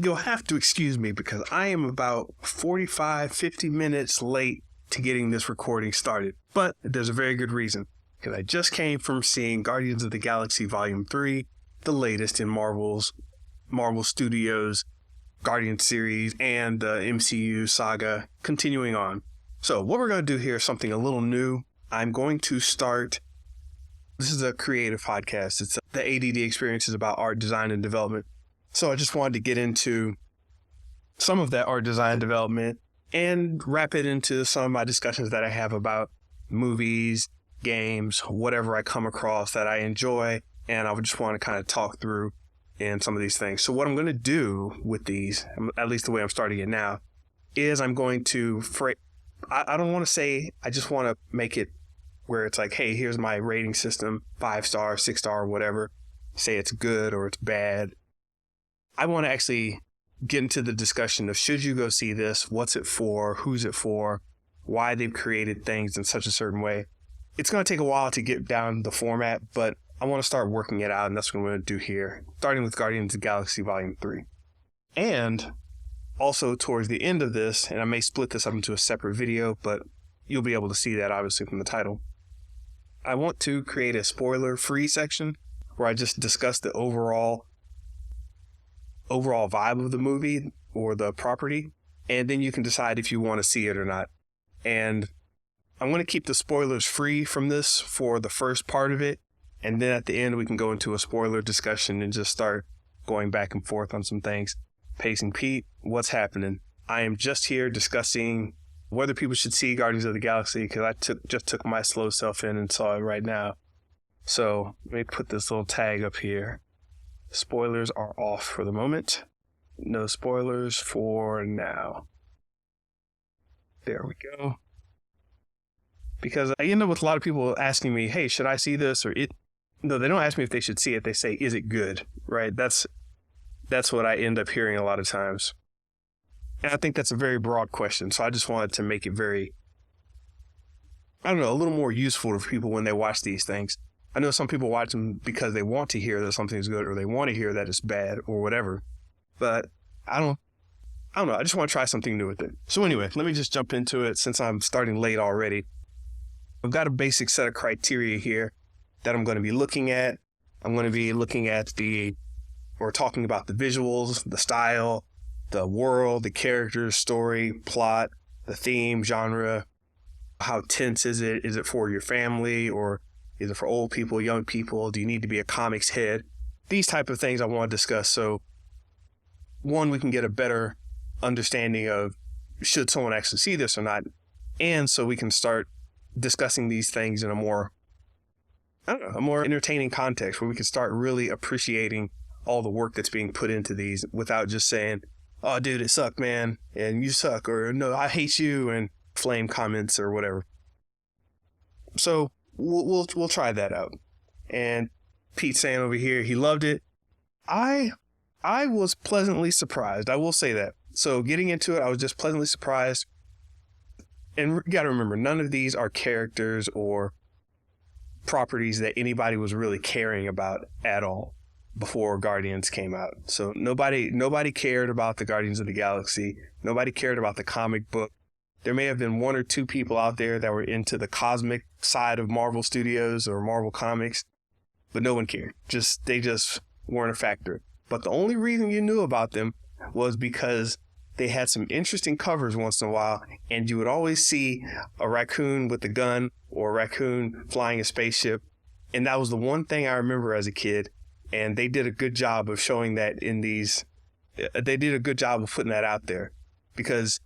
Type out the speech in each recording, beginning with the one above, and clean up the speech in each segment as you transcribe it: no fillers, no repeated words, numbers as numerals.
You'll have to excuse me because I am about 45, 50 minutes late to getting this recording started. But there's a very good reason. Because I just came from seeing Guardians of the Galaxy Volume 3, the latest in Marvel Studios Guardian series and the MCU saga continuing on. So what we're going to do here is something a little new. I'm going to start... This is a creative podcast. It's the ADD experience is about art, design, and development. So I just wanted to get into some of that art, design, development and wrap it into some of my discussions that I have about movies, games, whatever I come across that I enjoy. And I would just want to kind of talk through in some of these things. So what I'm going to do with these, at least the way I'm starting it now, is I'm going to I don't want to say, I just want to make it where it's like, hey, here's my rating system, 5-star, 6-star, whatever. Say it's good or it's bad. I want to actually get into the discussion of should you go see this? What's it for? Who's it for? Why they've created things in such a certain way. It's going to take a while to get down the format, but I want to start working it out, and that's what I'm going to do here, starting with Guardians of the Galaxy Volume 3. And also towards the end of this, and I may split this up into a separate video, but you'll be able to see that obviously from the title. I want to create a spoiler-free section where I just discuss the overall vibe of the movie or the property, and then you can decide if you want to see it or not. And I'm going to keep the spoilers free from this for the first part of it, and then at the end we can go into a spoiler discussion and just start going back and forth on some things. Pacing Pete, what's happening? I am just here discussing whether people should see Guardians of the Galaxy because I just took my slow self in and saw it right now. So let me put this little tag up here. Spoilers are off for the moment. No spoilers for now. There we go. Because I end up with a lot of people asking me, hey, should I see this? Or it? No, they don't ask me if they should see it. They say, is it good? Right? That's what I end up hearing a lot of times. And I think that's a very broad question. So I just wanted to make it very, a little more useful to people when they watch these things. I know some people watch them because they want to hear that something's good or they want to hear that it's bad or whatever. But I don't know. I just want to try something new with it. So anyway, let me just jump into it since I'm starting late already. I've got a basic set of criteria here that I'm going to be looking at. I'm going to be looking at or talking about the visuals, the style, the world, the characters, story, plot, the theme, genre. How tense is it? Is it for your family or is it for old people, young people? Do you need to be a comics head? These type of things I want to discuss. So one, we can get a better understanding of should someone actually see this or not. And so we can start discussing these things in a more entertaining context where we can start really appreciating all the work that's being put into these without just saying, oh, dude, it sucked, man, and you suck, or no, I hate you, and flame comments or whatever. So we'll try that out. And Pete saying over here, he loved it. I was pleasantly surprised. I will say that. So getting into it, I was just pleasantly surprised. And you got to remember, none of these are characters or properties that anybody was really caring about at all before Guardians came out. So nobody cared about the Guardians of the Galaxy. Nobody cared about the comic book. There may have been one or two people out there that were into the cosmic side of Marvel Studios or Marvel Comics, but no one cared. They just weren't a factor. But the only reason you knew about them was because they had some interesting covers once in a while, and you would always see a raccoon with a gun or a raccoon flying a spaceship. And that was the one thing I remember as a kid. And they did a good job of showing that in these. They did a good job of putting that out there. Because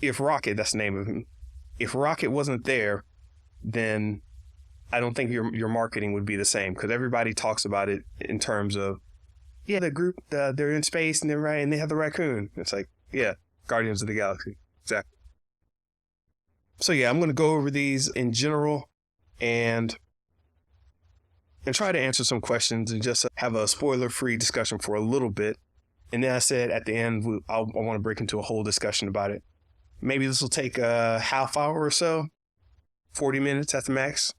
if Rocket, that's the name of him, if Rocket wasn't there, then I don't think your marketing would be the same. Because everybody talks about it in terms of, yeah, the group, they're in space and and they have the raccoon. It's like, yeah, Guardians of the Galaxy. Exactly. So yeah, I'm going to go over these in general and try to answer some questions and just have a spoiler-free discussion for a little bit. And then I said at the end, I want to break into a whole discussion about it. Maybe this will take a half hour or so, 40 minutes at the max.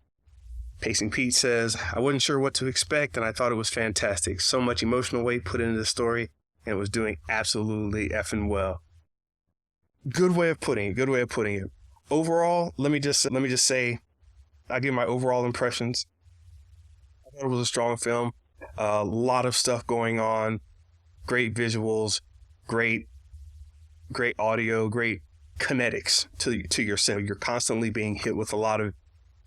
Pacing Pete says, I wasn't sure what to expect and I thought it was fantastic. So much emotional weight put into the story and it was doing absolutely effing well. Good way of putting it. Good way of putting it. Overall, let me just say, I give my overall impressions. I thought it was a strong film. A lot of stuff going on. Great visuals. Great audio. Great kinetics to your cinema. You're constantly being hit with a lot of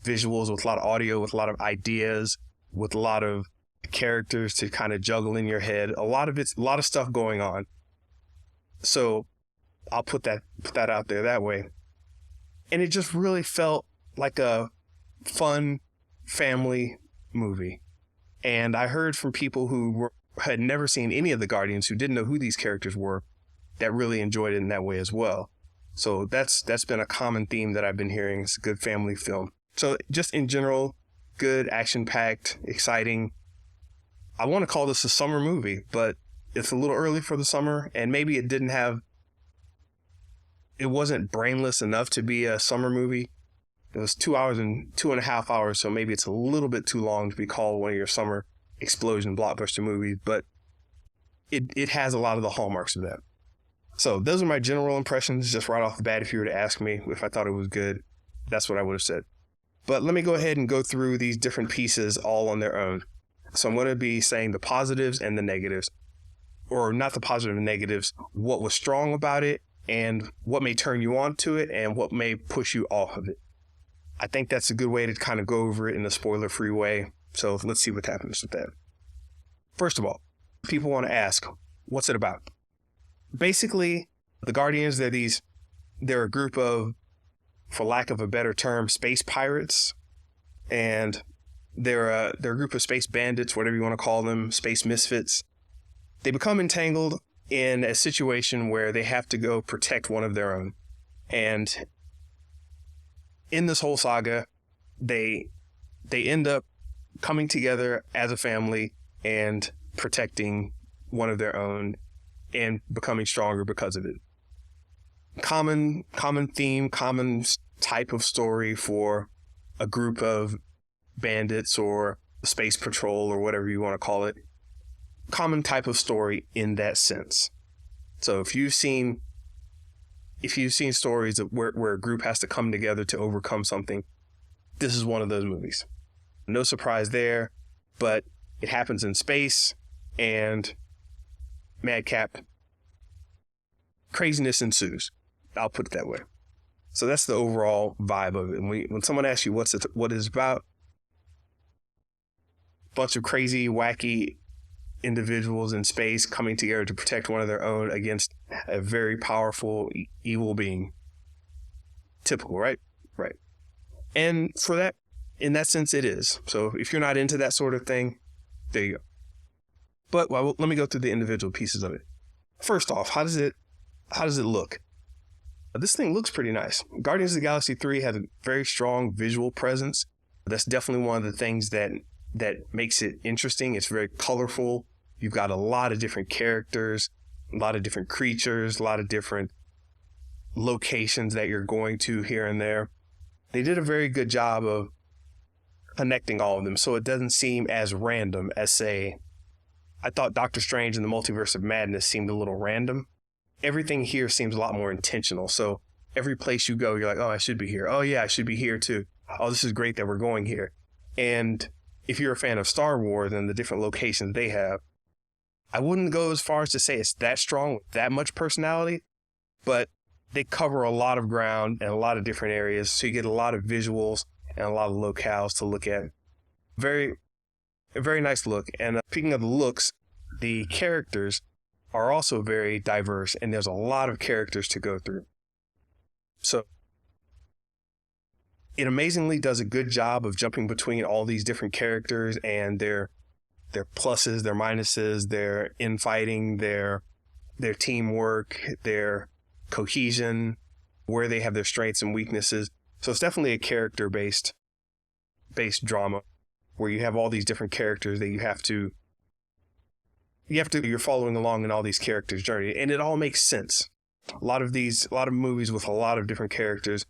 visuals, with a lot of audio, with a lot of ideas, with a lot of characters to kind of juggle in your head. A lot of stuff going on. So I'll put that out there that way. And it just really felt like a fun family movie. And I heard from people who had never seen any of the Guardians, who didn't know who these characters were, that really enjoyed it in that way as well. So that's been a common theme that I've been hearing. It's a good family film. So just in general, good, action-packed, exciting. I want to call this a summer movie, but it's a little early for the summer, and maybe it wasn't brainless enough to be a summer movie. It was 2.5 hours, so maybe it's a little bit too long to be called one of your summer explosion blockbuster movies, but it has a lot of the hallmarks of that. So those are my general impressions, just right off the bat. If you were to ask me if I thought it was good, that's what I would have said. But let me go ahead and go through these different pieces all on their own. So I'm going to be saying the positives and the negatives, or not the positive and negatives, what was strong about it, and what may turn you on to it, and what may push you off of it. I think that's a good way to kind of go over it in a spoiler-free way. So let's see what happens with that. First of all, people want to ask, what's it about? Basically, the Guardians, they're a group of, for lack of a better term, space pirates. And they're a group of space bandits, whatever you want to call them, space misfits. They become entangled in a situation where they have to go protect one of their own. And in this whole saga, they end up coming together as a family and protecting one of their own and becoming stronger because of it. Common theme, common type of story for a group of bandits or space patrol or whatever you want to call it. Common type of story in that sense. So if you've seen stories of where a group has to come together to overcome something, this is one of those movies. No surprise there, but it happens in space, and madcap craziness ensues. I'll put it that way. So that's the overall vibe of it. And when someone asks you what it's about, a bunch of crazy, wacky individuals in space coming together to protect one of their own against a very powerful evil being. Typical, right? Right. And for that, in that sense, it is. So if you're not into that sort of thing, there you go. But let me go through the individual pieces of it. First off, how does it look? This thing looks pretty nice. Guardians of the Galaxy 3 has a very strong visual presence. That's definitely one of the things that makes it interesting. It's very colorful. You've got a lot of different characters, a lot of different creatures, a lot of different locations that you're going to here and there. They did a very good job of connecting all of them, so it doesn't seem as random as, say, I thought Doctor Strange and the Multiverse of Madness seemed a little random. Everything here seems a lot more intentional. So every place you go, you're like, oh, I should be here. Oh, yeah, I should be here too. Oh, this is great that we're going here. And if you're a fan of Star Wars and the different locations they have, I wouldn't go as far as to say it's that strong with that much personality, but they cover a lot of ground and a lot of different areas. So you get a lot of visuals and a lot of locales to look at. A very nice look. And speaking of the looks, the characters are also very diverse, and there's a lot of characters to go through. So it amazingly does a good job of jumping between all these different characters and their pluses, their minuses, their infighting, their teamwork, their cohesion, where they have their strengths and weaknesses. So it's definitely a character-based drama where you have all these different characters that you're following along in all these characters' journey, and it all makes sense. A lot of movies with a lot of different characters,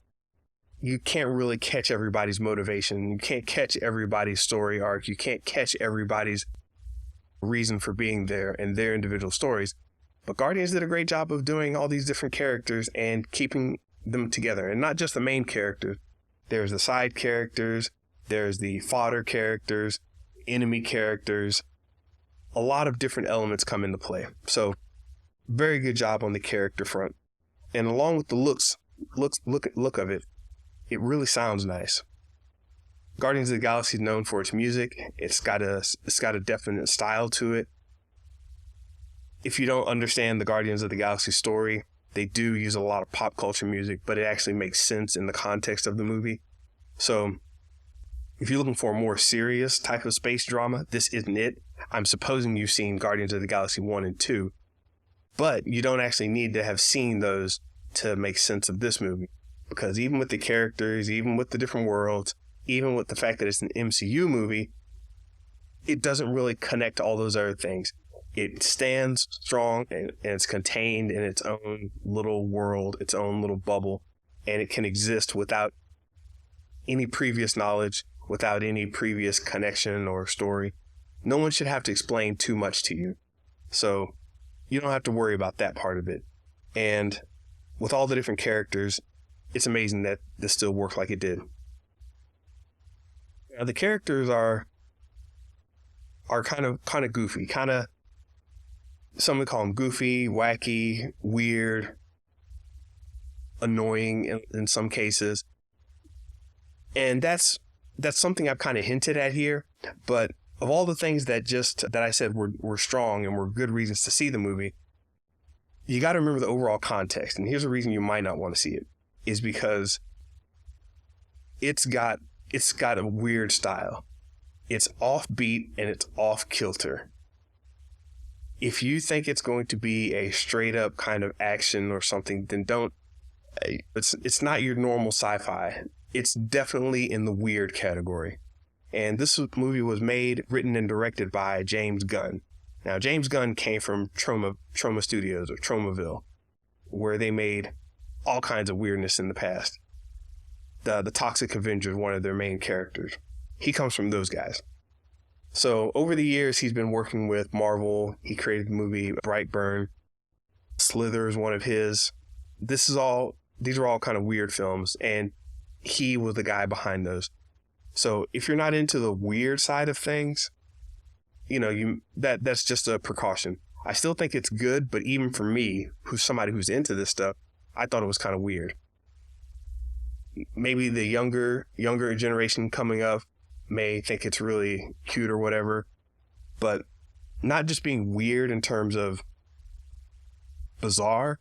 you can't really catch everybody's motivation. You can't catch everybody's story arc. You can't catch everybody's reason for being there and their individual stories. But Guardians did a great job of doing all these different characters and keeping them together. And not just the main characters. There's the side characters. There's the fodder characters, enemy characters. A lot of different elements come into play. So very good job on the character front. And along with the look of it, it really sounds nice. Guardians of the Galaxy is known for its music. It's got a definite style to it. If you don't understand the Guardians of the Galaxy story, they do use a lot of pop culture music, but it actually makes sense in the context of the movie. So if you're looking for a more serious type of space drama, this isn't it. I'm supposing you've seen Guardians of the Galaxy 1 and 2, but you don't actually need to have seen those to make sense of this movie. Because even with the characters, even with the different worlds, even with the fact that it's an MCU movie, it doesn't really connect to all those other things. It stands strong and it's contained in its own little world, its own little bubble, and it can exist without any previous knowledge, without any previous connection or story. No one should have to explain too much to you. So you don't have to worry about that part of it. And with all the different characters, it's amazing that this still worked like it did. Now, the characters are kind of goofy, some would call them goofy, wacky, weird, annoying in some cases. And that's something I've kind of hinted at here. But of all the things that I said were strong and were good reasons to see the movie, you got to remember the overall context. And here's a reason you might not want to see it, is because it's got a weird style. It's offbeat and it's off kilter. If you think it's going to be a straight up kind of action or something, then don't. It's not your normal sci-fi. It's definitely in the weird category. And this movie was made, written, and directed by James Gunn. Now, James Gunn came from Troma Studios, or Tromaville, where they made all kinds of weirdness in the past. The Toxic Avenger, one of their main characters. He comes from those guys. So over the years, he's been working with Marvel. He created the movie Brightburn. Slither is one of his. These are all kind of weird films, and he was the guy behind those. So if you're not into the weird side of things, that's just a precaution. I still think it's good, but even for me, who's somebody who's into this stuff, I thought it was kind of weird. Maybe the younger generation coming up may think it's really cute or whatever, but not just being weird in terms of bizarre,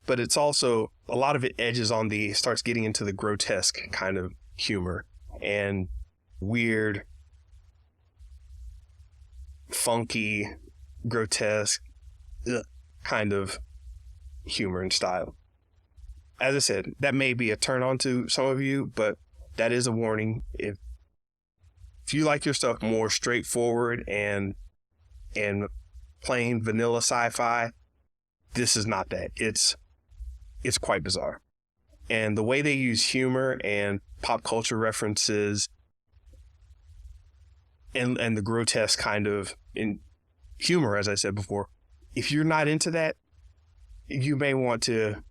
but it's also, a lot of it starts getting into the grotesque kind of humor and weird, funky, grotesque kind of humor and style. As I said, that may be a turn on to some of you, but that is a warning. If you like your stuff more straightforward and plain vanilla sci-fi, this is not that. It's quite bizarre. And the way they use humor and pop culture references and the grotesque kind of in humor, as I said before, if you're not into that, you may want to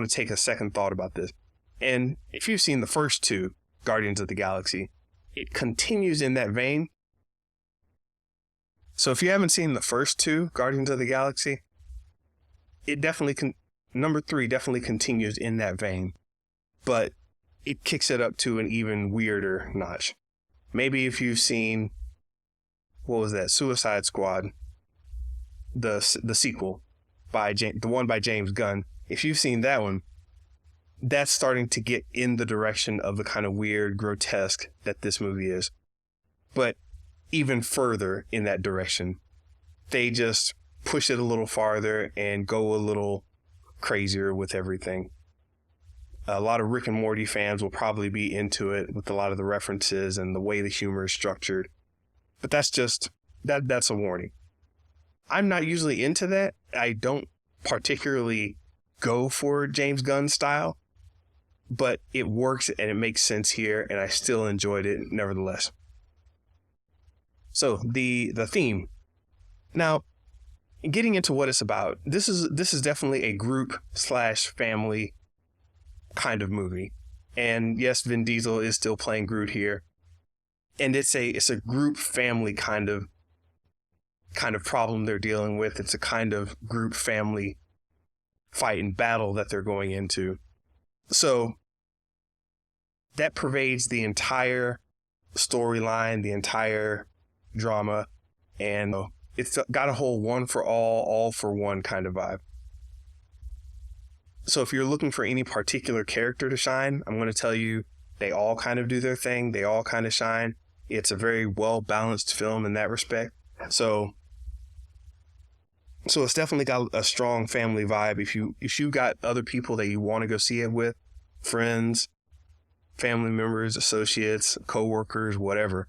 take a second thought about this. And if you've seen the first two Guardians of the Galaxy, it continues in that vein. So if you haven't seen the first two Guardians of the Galaxy, it definitely number 3 definitely continues in that vein, but it kicks it up to an even weirder notch. Maybe if you've seen, what was that, Suicide Squad, the sequel the one by James Gunn. If you've seen that one, that's starting to get in the direction of the kind of weird, grotesque that this movie is. But even further in that direction, they just push it a little farther and go a little crazier with everything. A lot of Rick and Morty fans will probably be into it with a lot of the references and the way the humor is structured. But that's a warning. I'm not usually into that. I don't particularly go for James Gunn style, but it works and it makes sense here, and I still enjoyed it nevertheless. So the theme. Now, getting into what it's about, this is definitely a group slash family kind of movie. And yes, Vin Diesel is still playing Groot here. And it's a group family kind of problem they're dealing with. It's a kind of group family fight and battle that they're going into. So that pervades the entire storyline, the entire drama, and it's got a whole one for all for one kind of vibe. So if you're looking for any particular character to shine, I'm going to tell you they all kind of do their thing. They all kind of shine. It's a very well-balanced film in that respect. So it's definitely got a strong family vibe. If you got other people that you want to go see it with, friends, family members, associates, coworkers, whatever,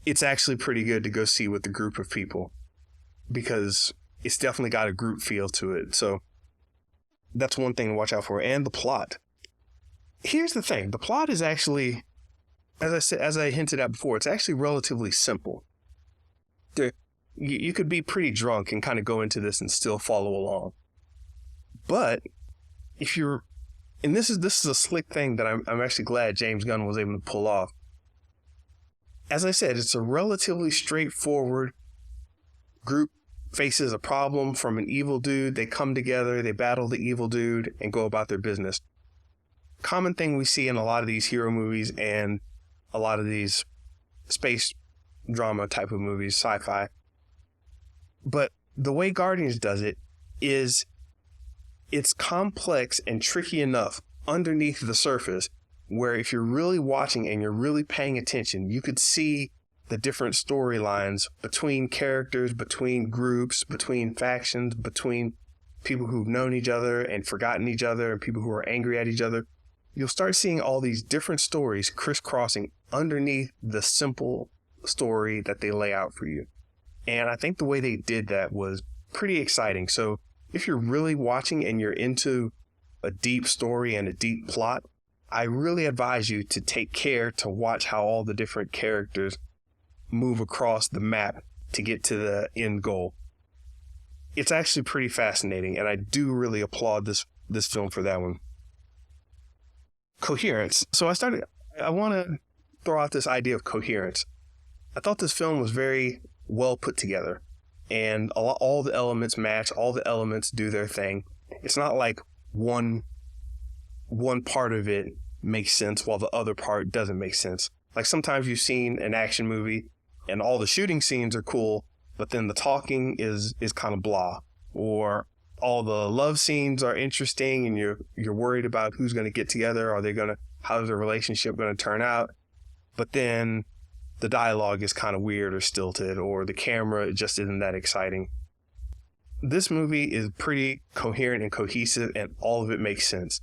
it's actually pretty good to go see with a group of people because it's definitely got a group feel to it. So that's one thing to watch out for. And the plot. Here's the thing. The plot is actually, as I hinted at before, it's actually relatively simple. You could be pretty drunk and kind of go into this and still follow along. But if you're, and this is a slick thing that I'm actually glad James Gunn was able to pull off. As I said, it's a relatively straightforward group faces a problem from an evil dude. They come together, they battle the evil dude, and go about their business. Common thing we see in a lot of these hero movies and a lot of these space drama type of movies, sci-fi. But the way Guardians does it is it's complex and tricky enough underneath the surface where if you're really watching and you're really paying attention, you could see the different storylines between characters, between groups, between factions, between people who've known each other and forgotten each other and people who are angry at each other. You'll start seeing all these different stories crisscrossing underneath the simple story that they lay out for you. And I think the way they did that was pretty exciting. So if you're really watching and you're into a deep story and a deep plot, I really advise you to take care to watch how all the different characters move across the map to get to the end goal. It's actually pretty fascinating, and I do really applaud this film for that one. Coherence. So I want to throw out this idea of coherence. I thought this film was very well put together, and all the elements match, all the elements do their thing. It's not like one part of it makes sense while the other part doesn't make sense. Like sometimes you've seen an action movie and all the shooting scenes are cool, but then the talking is kind of blah. Or all the love scenes are interesting and you're worried about who's going to get together. How's their relationship going to turn out? But then the dialogue is kind of weird or stilted, or the camera just isn't that exciting. This movie is pretty coherent and cohesive, and all of it makes sense.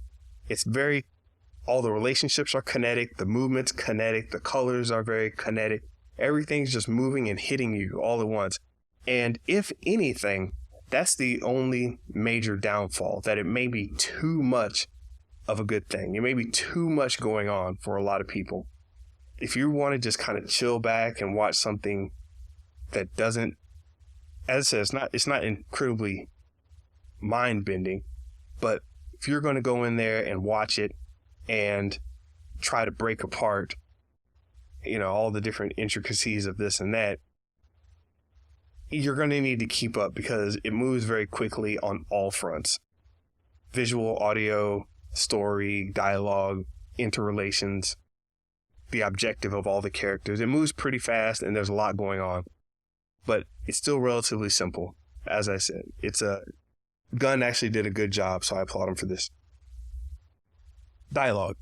All the relationships are kinetic, the movement's kinetic, the colors are very kinetic. Everything's just moving and hitting you all at once. And if anything, that's the only major downfall, that it may be too much of a good thing. It may be too much going on for a lot of people. If you want to just kind of chill back and watch something that doesn't, as I said, it's not incredibly mind-bending, but if you're going to go in there and watch it and try to break apart, all the different intricacies of this and that, you're going to need to keep up because it moves very quickly on all fronts. Visual, audio, story, dialogue, interrelations, the objective of all the characters. It moves pretty fast and there's a lot going on, but it's still relatively simple. As I said, Gunn actually did a good job, so I applaud him for this. Dialogue.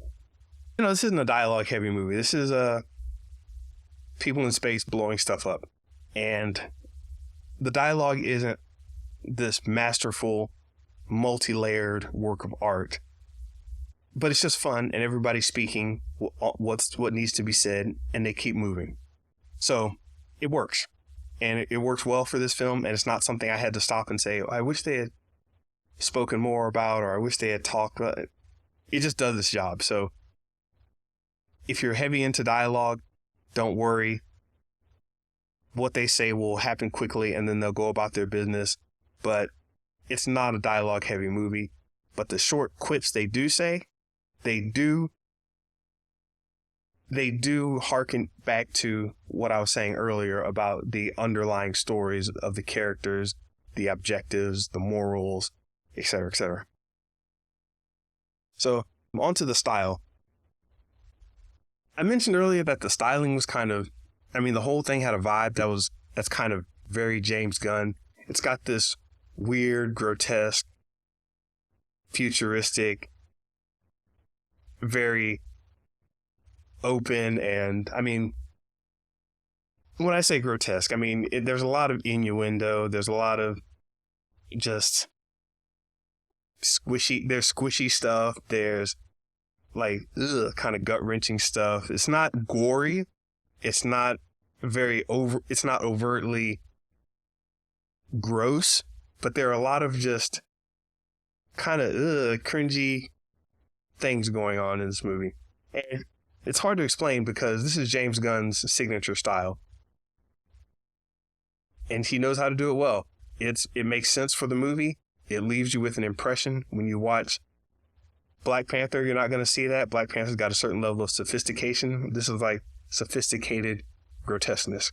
This isn't a dialogue heavy movie. This is people in space blowing stuff up. And the dialogue isn't this masterful, multi-layered work of art. But it's just fun, and everybody's speaking what needs to be said, and they keep moving. So it works. And it works well for this film, and it's not something I had to stop and say, I wish they had spoken more about, or I wish they had talked about it. It just does its job. So if you're heavy into dialogue, don't worry. What they say will happen quickly, and then they'll go about their business. but it's not a dialogue heavy movie. But the short quips they do say, they do harken back to what I was saying earlier about the underlying stories of the characters, the objectives, the morals, etc., etc. So on to the style. I mentioned earlier that the styling was kind of, the whole thing had a vibe that's kind of very James Gunn. It's got this weird, grotesque, futuristic, very open, and when I say grotesque, there's a lot of innuendo, there's a lot of just squishy stuff, there's like kind of gut-wrenching stuff. It's not gory, it's not overtly gross, but there are a lot of just kind of cringy things going on in this movie. And it's hard to explain because this is James Gunn's signature style. And he knows how to do it well. It makes sense for the movie. It leaves you with an impression. When you watch Black Panther, you're not going to see that. Black Panther's got a certain level of sophistication. This is like sophisticated grotesqueness.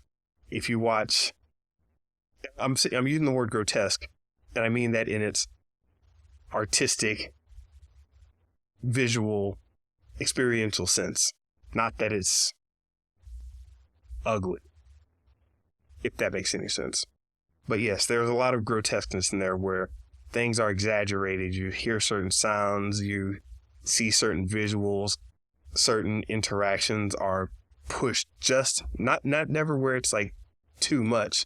If you watch, I'm using the word grotesque, and I mean that in its artistic, visual, experiential sense. Not that it's ugly, if that makes any sense. But yes, there's a lot of grotesqueness in there where things are exaggerated. You hear certain sounds, you see certain visuals, certain interactions are pushed just, never where it's like too much,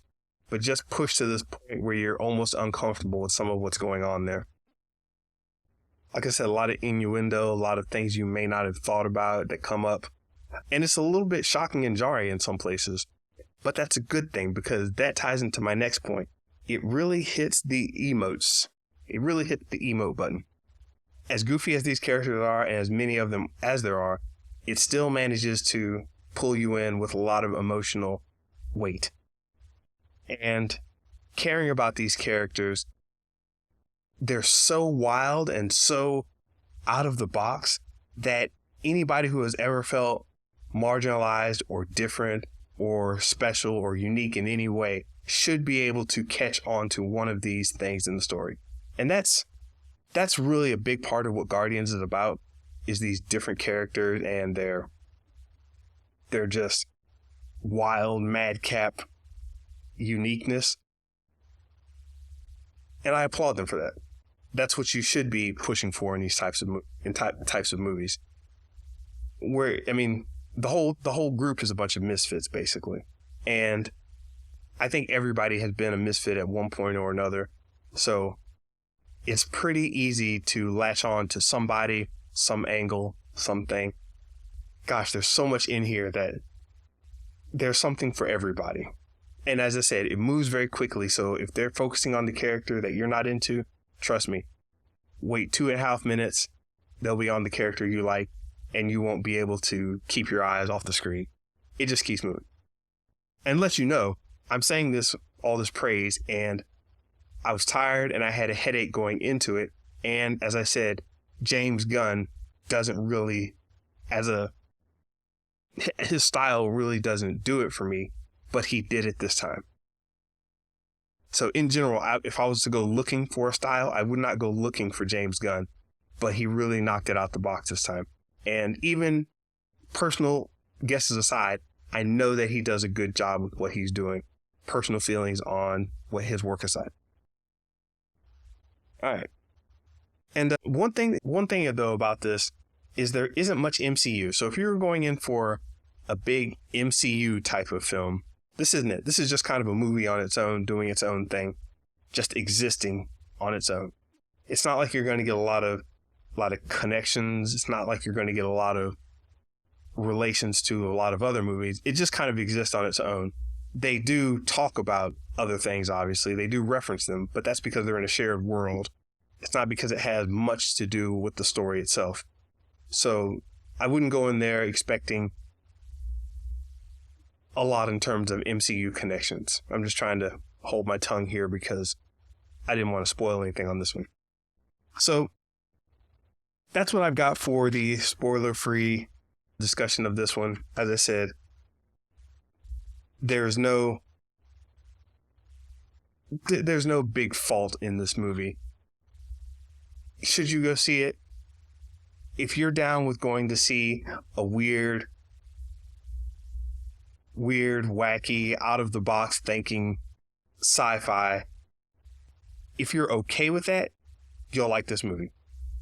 but just pushed to this point where you're almost uncomfortable with some of what's going on there. Like I said, a lot of innuendo, a lot of things you may not have thought about that come up. And it's a little bit shocking and jarring in some places. But that's a good thing because that ties into my next point. It really hits the emotes. It really hit the emote button. As goofy as these characters are, and as many of them as there are, it still manages to pull you in with a lot of emotional weight. And caring about these characters, they're so wild and so out of the box that anybody who has ever felt marginalized or different or special or unique in any way should be able to catch on to one of these things in the story. And that's really a big part of what Guardians is about, is these different characters and their just wild, madcap uniqueness. And I applaud them for that. That's what you should be pushing for in these types of movies. Where, the whole group is a bunch of misfits, basically. And I think everybody has been a misfit at one point or another. So it's pretty easy to latch on to somebody, some angle, something. Gosh, there's so much in here that there's something for everybody. And as I said, it moves very quickly. So if they're focusing on the character that you're not into, trust me, wait 2.5 minutes, they'll be on the character you like, and you won't be able to keep your eyes off the screen. It just keeps moving. And let you know, I'm saying all this praise, and I was tired and I had a headache going into it. And as I said, James Gunn doesn't really, his style really doesn't do it for me, but he did it this time. So in general, if I was to go looking for a style, I would not go looking for James Gunn, but he really knocked it out the box this time. And even personal guesses aside, I know that he does a good job with what he's doing. Personal feelings on what his work aside. All right. And one thing though about this is there isn't much MCU. So if you're going in for a big MCU type of film, this isn't it. This is just kind of a movie on its own, doing its own thing, just existing on its own. It's not like you're going to get a lot of connections. It's not like you're going to get a lot of relations to a lot of other movies. It just kind of exists on its own. They do talk about other things, obviously. They do reference them, but that's because they're in a shared world. It's not because it has much to do with the story itself. So I wouldn't go in there expecting a lot in terms of MCU connections. I'm just trying to hold my tongue here because I didn't want to spoil anything on this one. So that's what I've got for the spoiler-free discussion of this one. As I said, there's no big fault in this movie. Should you go see it? If you're down with going to see a weird, wacky, out of the box thinking sci-fi, if you're okay with that, you'll like this movie.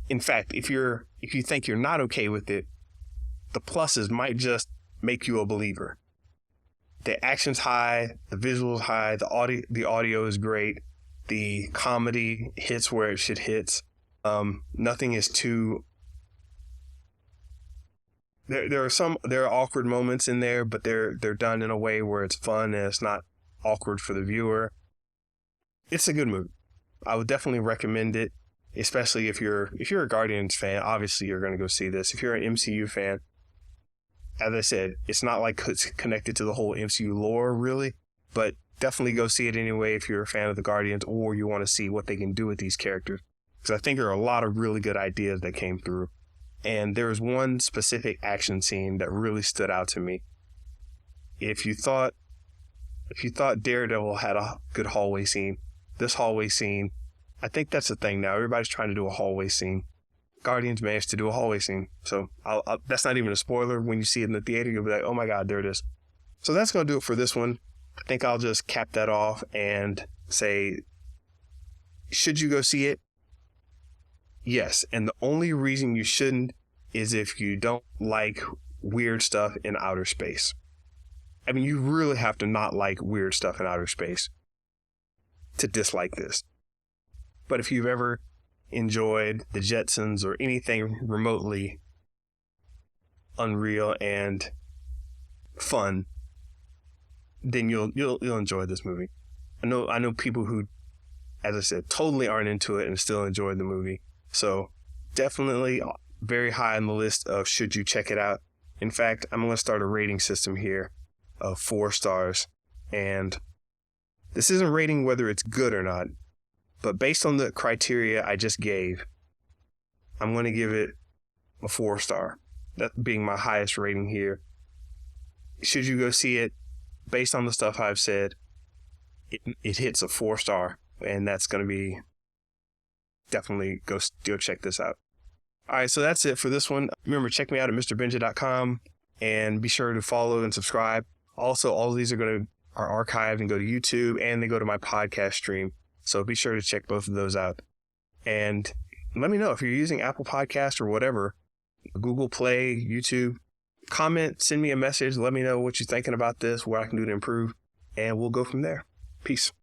In fact, if you think you're not okay with it, the pluses might just make you a believer. The action's high, the visual's high, the audio is great, the comedy hits where it should hit. Nothing is too. There are awkward moments in there, but they're done in a way where it's fun and it's not awkward for the viewer. It's a good movie. I would definitely recommend it, especially if you're a Guardians fan. Obviously, you're going to go see this. If you're an MCU fan, as I said, it's not like it's connected to the whole MCU lore, really, but definitely go see it anyway if you're a fan of the Guardians or you want to see what they can do with these characters. Because I think there are a lot of really good ideas that came through. And there was one specific action scene that really stood out to me. If you thought Daredevil had a good hallway scene, this hallway scene, I think that's the thing now. Everybody's trying to do a hallway scene. Guardians managed to do a hallway scene. So that's not even a spoiler. When you see it in the theater, you'll be like, oh my God, there it is. So that's going to do it for this one. I think I'll just cap that off and say, should you go see it? Yes. And the only reason you shouldn't is if you don't like weird stuff in outer space. I mean, you really have to not like weird stuff in outer space to dislike this. But if you've ever enjoyed the Jetsons or anything remotely unreal and fun, then you'll enjoy this movie. I know people who, as I said, totally aren't into it and still enjoy the movie. So definitely very high on the list of should you check it out. In fact, I'm going to start a rating system here of 4 stars. And this isn't rating whether it's good or not, but based on the criteria I just gave, I'm going to give it a 4 star. That being my highest rating here. Should you go see it? Based on the stuff I've said, it hits a 4 star, and that's going to be definitely go check this out. All right, so that's it for this one. Remember, check me out at mrbenja.com and be sure to follow and subscribe. Also, all of these are archived and go to YouTube, and they go to my podcast stream. So be sure to check both of those out. And let me know if you're using Apple Podcasts or whatever, Google Play, YouTube. Comment, send me a message. Let me know what you're thinking about this, what I can do to improve, and we'll go from there. Peace.